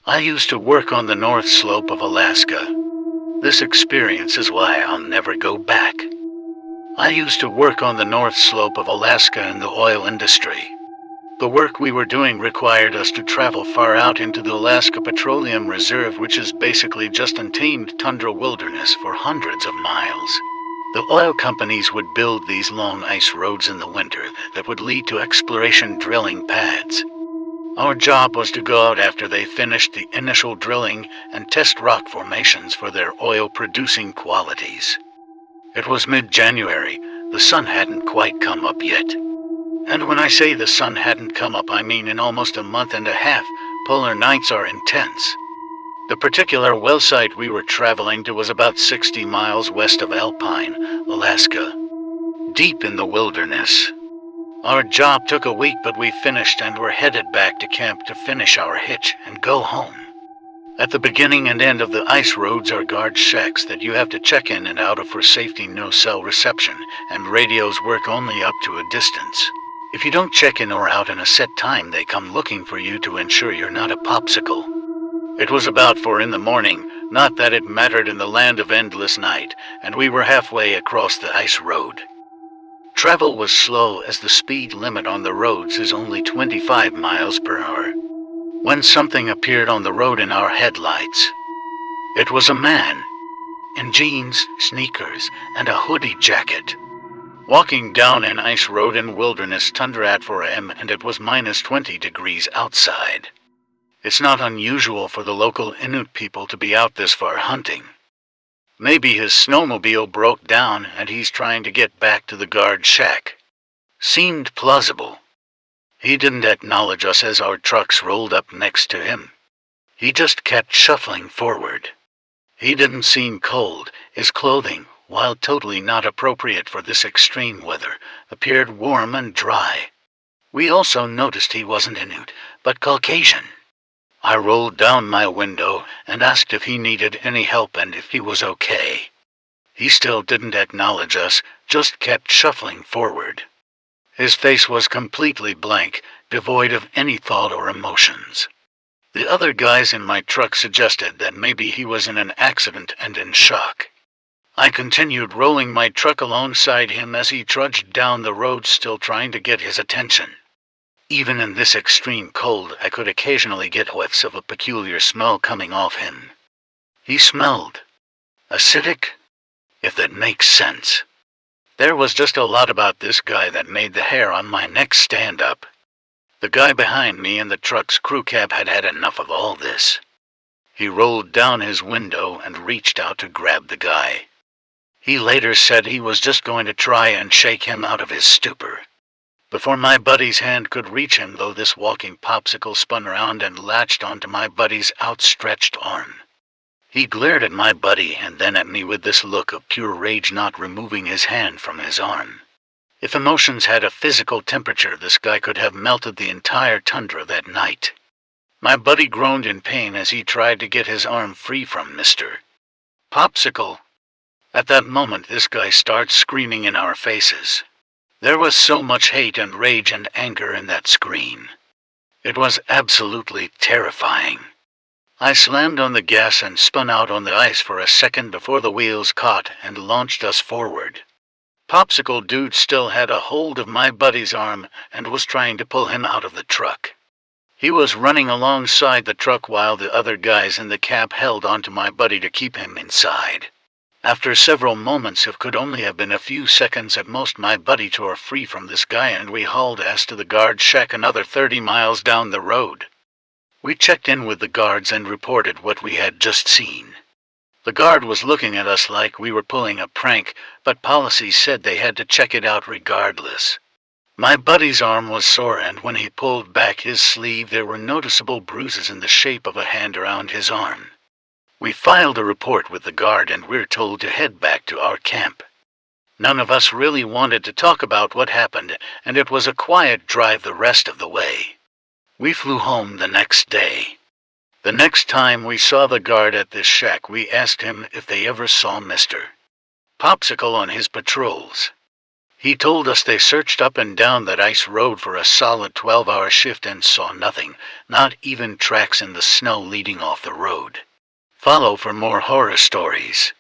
I used to work on the north slope of Alaska. This experience is why I'll never go back. I used to work on the north slope of Alaska in the oil industry. The work we were doing required us to travel far out into the Alaska Petroleum Reserve, which is basically just untamed tundra wilderness for hundreds of miles. The oil companies would build these long ice roads in the winter that would lead to exploration drilling pads. Our job was to go out after they finished the initial drilling and test rock formations for their oil-producing qualities. It was mid-January. The sun hadn't quite come up yet. And when I say the sun hadn't come up, I mean in almost a month and a half. Polar nights are intense. The particular well site we were traveling to was about 60 miles west of Alpine, Alaska, deep in the wilderness. Our job took a week, but we finished and were headed back to camp to finish our hitch and go home. At the beginning and end of the ice roads are guard shacks that you have to check in and out of for safety, no cell reception, and radios work only up to a distance. If you don't check in or out in a set time, they come looking for you to ensure you're not a popsicle. It was about 4 in the morning, not that it mattered in the land of endless night, and we were halfway across the ice road. Travel was slow as the speed limit on the roads is only 25 miles per hour. When something appeared on the road in our headlights, it was a man, in jeans, sneakers, and a hoodie jacket, walking down an ice road in wilderness tundra at 4 a.m. and it was minus 20 degrees outside. It's not unusual for the local Inuit people to be out this far hunting. Maybe his snowmobile broke down and he's trying to get back to the guard shack. Seemed plausible. He didn't acknowledge us as our trucks rolled up next to him. He just kept shuffling forward. He didn't seem cold. His clothing, while totally not appropriate for this extreme weather, appeared warm and dry. We also noticed he wasn't Inuit, but Caucasian. I rolled down my window and asked if he needed any help and if he was okay. He still didn't acknowledge us, just kept shuffling forward. His face was completely blank, devoid of any thought or emotions. The other guys in my truck suggested that maybe he was in an accident and in shock. I continued rolling my truck alongside him as he trudged down the road, still trying to get his attention. Even in this extreme cold, I could occasionally get whiffs of a peculiar smell coming off him. He smelled acidic, if that makes sense. There was just a lot about this guy that made the hair on my neck stand up. The guy behind me in the truck's crew cab had had enough of all this. He rolled down his window and reached out to grab the guy. He later said he was just going to try and shake him out of his stupor. Before my buddy's hand could reach him, though, this walking popsicle spun around and latched onto my buddy's outstretched arm. He glared at my buddy and then at me with this look of pure rage, not removing his hand from his arm. If emotions had a physical temperature, this guy could have melted the entire tundra that night. My buddy groaned in pain as he tried to get his arm free from Mr. Popsicle. At that moment, this guy starts screaming in our faces. There was so much hate and rage and anger in that scream. It was absolutely terrifying. I slammed on the gas and spun out on the ice for a second before the wheels caught and launched us forward. Popsicle Dude still had a hold of my buddy's arm and was trying to pull him out of the truck. He was running alongside the truck while the other guys in the cab held onto my buddy to keep him inside. After several moments, it could only have been a few seconds at most, my buddy tore free from this guy and we hauled ass to the guard shack another 30 miles down the road. We checked in with the guards and reported what we had just seen. The guard was looking at us like we were pulling a prank, but policy said they had to check it out regardless. My buddy's arm was sore, and when he pulled back his sleeve, there were noticeable bruises in the shape of a hand around his arm. We filed a report with the guard and we're told to head back to our camp. None of us really wanted to talk about what happened, and it was a quiet drive the rest of the way. We flew home the next day. The next time we saw the guard at this shack, we asked him if they ever saw Mr. Popsicle on his patrols. He told us they searched up and down that ice road for a solid 12-hour shift and saw nothing, not even tracks in the snow leading off the road. Follow for more horror stories.